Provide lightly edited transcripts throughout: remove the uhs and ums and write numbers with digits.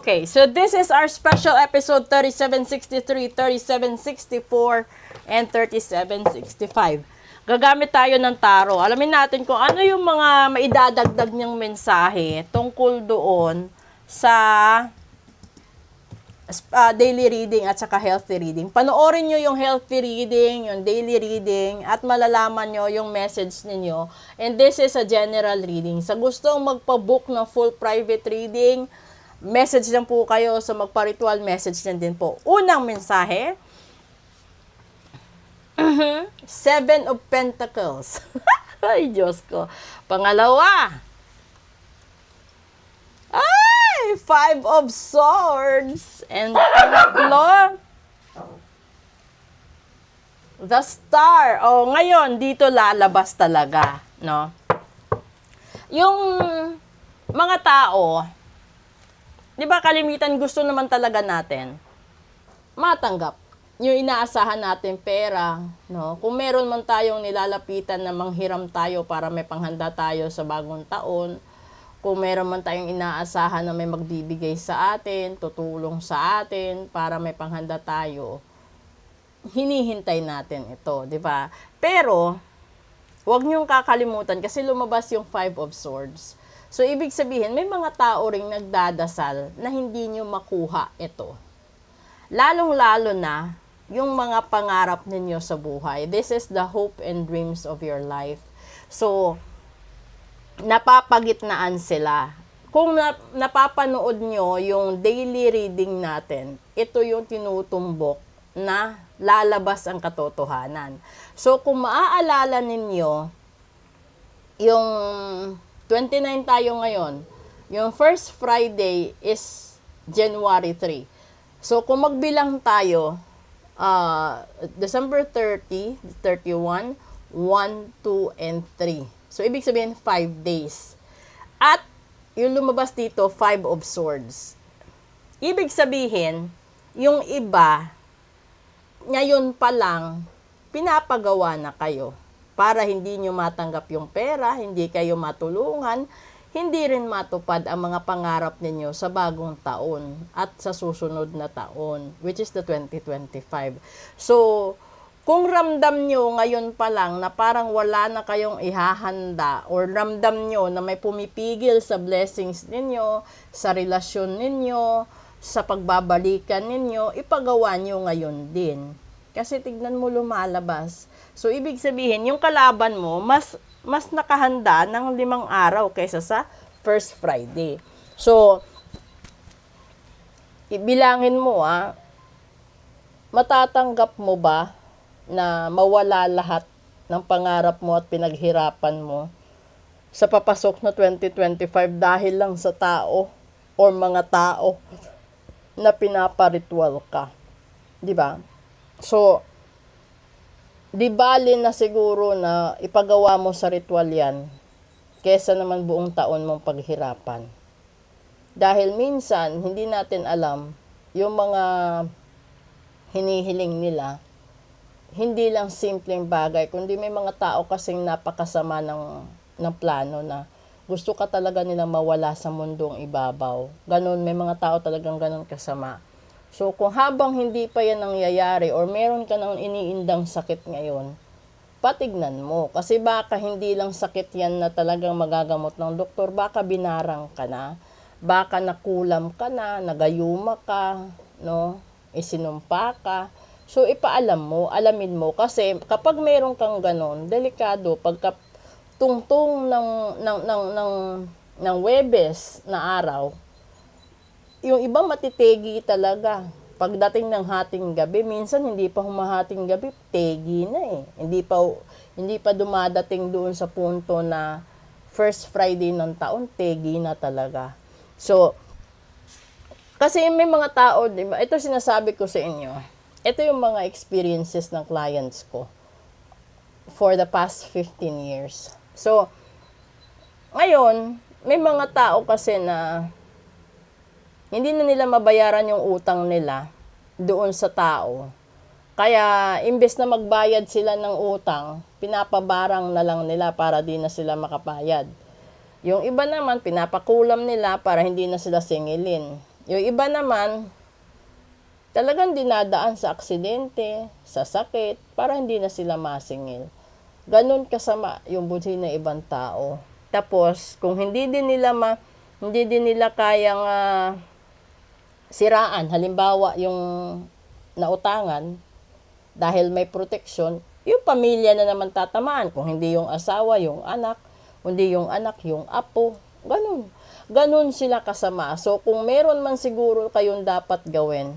Okay, so this is our special episode 3763, 3764, and 3765. Gagamit tayo ng tarot. Alamin natin kung ano yung mga maidadagdag niyang mensahe tungkol doon sa daily reading at saka healthy reading. Panoorin nyo yung healthy reading, yung daily reading, at malalaman nyo yung message ninyo. And this is a general reading. Sa gustong magpa-book ng full private reading, message lang po kayo sa magpa-ritual, message lang din po. Unang mensahe, Seven of Pentacles. Ay, Diyos ko. Pangalawa, Five of Swords. And pangatlo, the Star. Oh, ngayon, dito lalabas talaga, no? Yung mga tao, di ba kalimitan gusto naman talaga natin matanggap yung inaasahan natin pera, no? Kung meron man tayong nilalapitan na manghiram tayo para may panghanda tayo sa bagong taon, kung meron man tayong inaasahan na may magbibigay sa atin, tutulong sa atin para may panghanda tayo, hinihintay natin ito, di ba? Pero huwag niyong kakalimutan kasi lumabas yung Five of Swords. So, ibig sabihin, may mga tao ring nagdadasal na hindi nyo makuha ito. Lalong-lalo na yung mga pangarap ninyo sa buhay. This is the hope and dreams of your life. So, napapagitnaan sila. Kung napapanood nyo yung daily reading natin, ito yung tinutumbok na lalabas ang katotohanan. So, kung maaalala ninyo, yung 29 tayo ngayon. Yung first Friday is January 3. So, kung magbilang tayo, December 30, 31, 1, 2, and 3. So, ibig sabihin, 5 days. At, yung lumabas dito, Five of Swords. Ibig sabihin, yung iba, ngayon pa lang, pinapagawa na kayo para hindi nyo matanggap yung pera, hindi kayo matulungan, hindi rin matupad ang mga pangarap ninyo sa bagong taon at sa susunod na taon, which is the 2025. So, kung ramdam nyo ngayon pa lang na parang wala na kayong ihahanda or ramdam nyo na may pumipigil sa blessings ninyo, sa relasyon ninyo, sa pagbabalikan ninyo, ipagawa nyo ngayon din. Kasi tignan mo lumalabas. So, ibig sabihin, yung kalaban mo, mas nakahanda ng 5 araw kaysa sa first Friday. So, ibilangin mo, matatanggap mo ba na mawala lahat ng pangarap mo at pinaghirapan mo sa papasok na 2025 dahil lang sa tao or mga tao na pinaparitual ka? Di ba? So, di bali na siguro na ipagawa mo sa ritual yan kesa naman buong taon mong paghirapan. Dahil minsan, hindi natin alam yung mga hinihiling nila, hindi lang simpleng bagay, kundi may mga tao kasing napakasama ng plano na gusto ka talaga nilang mawala sa mundong ibabaw. Ganun, may mga tao talagang ganun kasama. So, kung habang hindi pa yan nangyayari or meron ka nang iniindang sakit ngayon, patignan mo. Kasi baka hindi lang sakit yan na talagang magagamot ng doktor. Baka binarang ka na. Baka nakulam ka na, nagayuma ka, no? Isinumpa ka. So, ipaalam mo, alamin mo. Kasi kapag meron kang ganon, delikado. Pagka tungtong ng Webes na araw, yung iba matitegi talaga. Pagdating ng hating gabi, minsan hindi pa humahating gabi, tegi na eh. Hindi pa dumadating doon sa punto na first Friday ng taon, tegi na talaga. So, kasi may mga tao, diba? Ito sinasabi ko sa inyo. Ito yung mga experiences ng clients ko for the past 15 years. So, ngayon, may mga tao kasi na hindi na nila mabayaran yung utang nila doon sa tao. Kaya, imbes na magbayad sila ng utang, pinapabarang na lang nila para di na sila makapayad. Yung iba naman, pinapakulam nila para hindi na sila singilin. Yung iba naman, talagang dinadaan sa aksidente, sa sakit, para hindi na sila masingil. Ganon kasama yung budhi ng ibang tao. Tapos, kung hindi din nila kayang siraan, halimbawa yung nautangan, dahil may proteksyon, yung pamilya na naman tatamaan. Kung hindi yung asawa, yung anak, hindi yung anak, yung apo, ganun. Ganun sila kasama. So, kung meron man siguro kayong dapat gawin,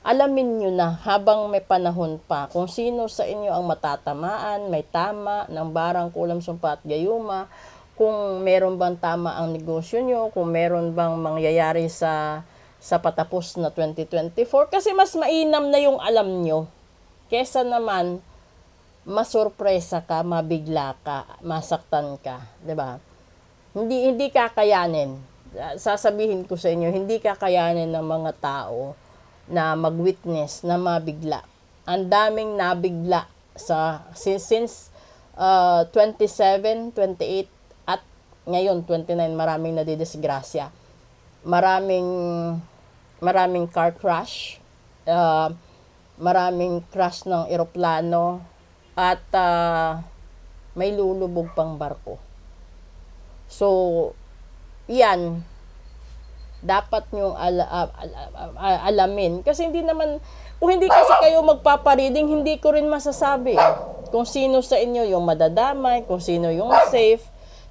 alamin nyo na habang may panahon pa kung sino sa inyo ang matatamaan, may tama ng barang kulam sumpa at gayuma, kung meron bang tama ang negosyo nyo, kung meron bang mangyayari sa patapos na 2024. Kasi mas mainam na yung alam nyo kesa naman masurpresa ka, mabigla ka, masaktan ka, 'di ba? Hindi kakayanin. Sasabihin ko sa inyo, hindi kakayanin ng mga tao na mag-witness na mabigla. Ang daming nabigla since 27, 28 at ngayon 29, maraming nadidisgrasya. Maraming car crash, maraming crash ng eroplano, at may lulubog pang barko. So, yan, dapat nyong alamin. Kasi kung hindi kasi kayo magpapareading, hindi ko rin masasabi kung sino sa inyo yung madadamay, kung sino yung safe.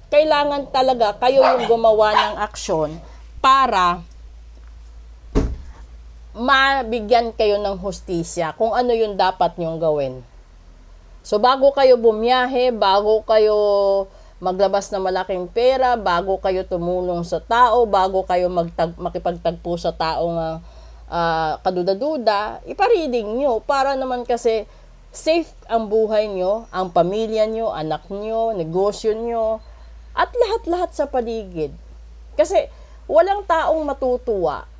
Kailangan talaga kayo yung gumawa ng aksyon para mabigyan kayo ng hustisya kung ano yung dapat nyong gawin. So, bago kayo bumiyahe, bago kayo maglabas ng malaking pera, bago kayo tumulong sa tao, bago kayo makipagtagpo sa taong kaduda-duda, ipareading nyo para naman kasi safe ang buhay nyo, ang pamilya nyo, anak nyo, negosyo nyo, at lahat-lahat sa paligid. Kasi walang taong matutuwa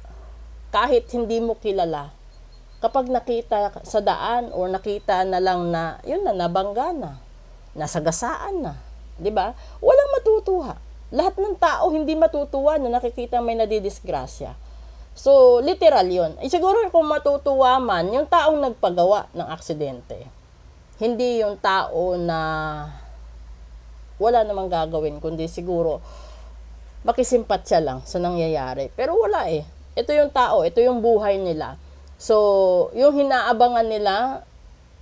kahit hindi mo kilala. Kapag nakita sa daan o nakita na lang na, yun na, nabangga na, nasagasaan na, di ba? Walang matutuwa. Lahat ng tao hindi matutuwa na nakikita may nadidisgrasya. So, literal yun. Siguro kung matutuwa man, yung taong nagpagawa ng aksidente. Hindi yung tao na wala namang gagawin, kundi siguro makisimpatya lang sa nangyayari. Pero wala eh. Ito yung tao, ito yung buhay nila. So, yung hinaabangan nila,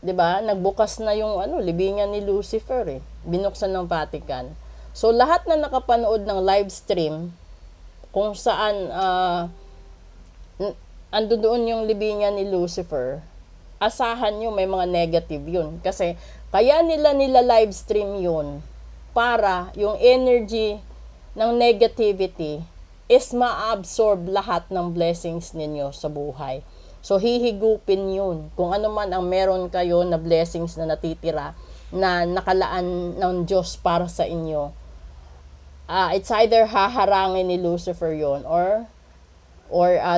'di ba? Nagbukas na yung libingan ni Lucifer eh. Binuksan ng Vatican. So, lahat na nakapanood ng live stream kung saan ando doon yung libingan ni Lucifer, asahan nyo may mga negative yun. Kasi, kaya nila live stream yun para yung energy ng negativity is ma-absorb lahat ng blessings ninyo sa buhay. So, hihigupin yun. Kung ano man ang meron kayo na blessings na natitira, na nakalaan ng Diyos para sa inyo, it's either haharangin ni Lucifer yon or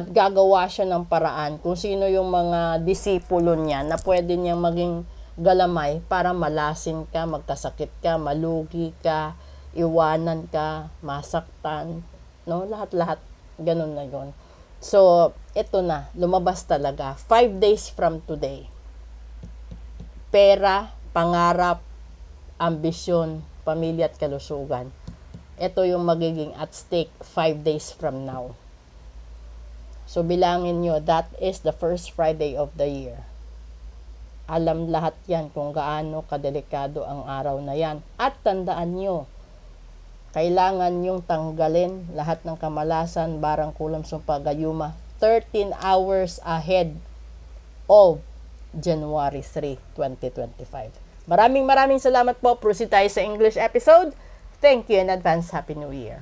gagawa siya ng paraan kung sino yung mga disipulo niya na pwede niyang maging galamay para malasin ka, magkasakit ka, malugi ka, iwanan ka, masaktan, no? Lahat-lahat, ganun na yun. So, ito na, lumabas talaga. 5 days from today. Pera, pangarap, ambisyon, pamilya at kalusugan. Ito yung magiging at stake 5 days from now. So, bilangin nyo, that is the first Friday of the year. Alam lahat yan kung gaano kadelikado ang araw na yan. At tandaan nyo, kailangan yung tanggalin lahat ng kamalasan, barang kulam sumpa gayuma 13 hours ahead of January 3, 2025. Maraming salamat po. Proceed tayo sa English episode. Thank you in advance. Happy New Year.